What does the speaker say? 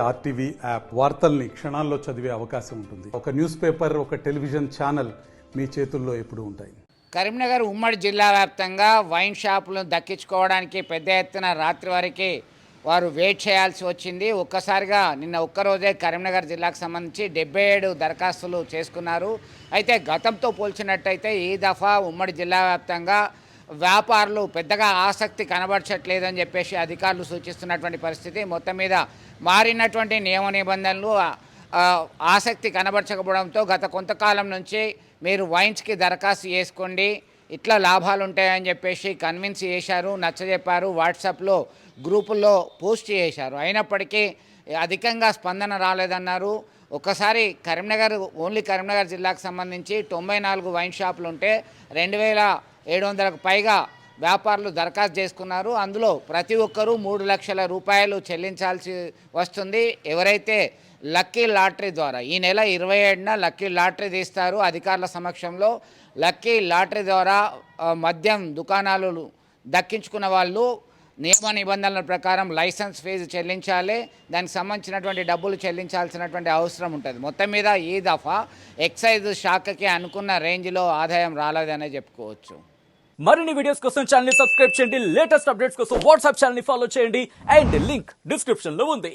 RTV app వార్తల్ని క్షణాల్లో చదివే అవకాశం ఉంటుంది. ఒక న్యూస్ పేపర్, ఒక టెలివిజన్ ఛానల్ మీ చేతుల్లో ఎప్పుడూ ఉంటాయి. కరీంనగర్ ఉమ్మడి జిల్లా వ్యాప్తంగా వైన్ షాపులను దక్కించుకోవడానికి పెద్ద ఎత్తున రాత్రి వరకు వారు వెయిట్ చేయాల్సి వచ్చింది. ఒక్కసారిగా నిన్న ఒక్కరోజే కరీంనగర్ జిల్లాకు సంబంధించి 77 దరఖాస్తులు చేసుకున్నారు. అయితే గతంతో పోల్చినట్టయితే ఈ దఫా ఉమ్మడి జిల్లా వ్యాప్తంగా వ్యాపారులు పెద్దగా ఆసక్తి కనబరచట్లేదని చెప్పేసి అధికారులు సూచిస్తున్నటువంటి పరిస్థితి. మొత్తం మీద మారినటువంటి నియమ నిబంధనలు ఆసక్తి కనబరచకపోవడంతో గత కొంతకాలం నుంచి మీరు వైన్స్కి దరఖాస్తు చేసుకోండి, ఇట్లా లాభాలు ఉంటాయని చెప్పేసి కన్విన్స్ చేశారు, నచ్చజెప్పారు, వాట్సాప్లో గ్రూపుల్లో పోస్ట్ చేశారు. అయినప్పటికీ అధికంగా స్పందన రాలేదన్నారు. ఒకసారి ఓన్లీ కరీంనగర్ జిల్లాకు సంబంధించి 94 వైన్ షాపులు ఉంటే 2700కు పైగా వ్యాపారులు దరఖాస్తు చేసుకున్నారు. అందులో ప్రతి ఒక్కరూ 3 లక్షల రూపాయలు చెల్లించాల్సి వస్తుంది. ఎవరైతే లక్కీ లాటరీ ద్వారా ఈ నెల 27న లక్కీ లాటరీ తీస్తారు అధికారుల సమక్షంలో. లక్కీ లాటరీ ద్వారా మద్యం దుకాణాలు దక్కించుకున్న వాళ్ళు నియమ నిబంధనల ప్రకారం లైసెన్స్ ఫీజు చెల్లించాలి. దానికి సంబంధించినటువంటి డబ్బులు చెల్లించాల్సినటువంటి అవసరం ఉంటుంది. మొత్తం మీద ఈ దఫా ఎక్సైజ్ శాఖకి అనుకున్న రేంజ్లో ఆదాయం రాలేదనే చెప్పుకోవచ్చు. మరిన్ని వీడియోస్ కోసం ఛానల్ ని సబ్స్క్రైబ్ చేయండి. లేటెస్ట్ అప్డేట్స్ కోసం వాట్సాప్ ఛానల్ ని ఫాలో చేయండి. అండ్ లింక్ డిస్క్రిప్షన్ లో ఉంది.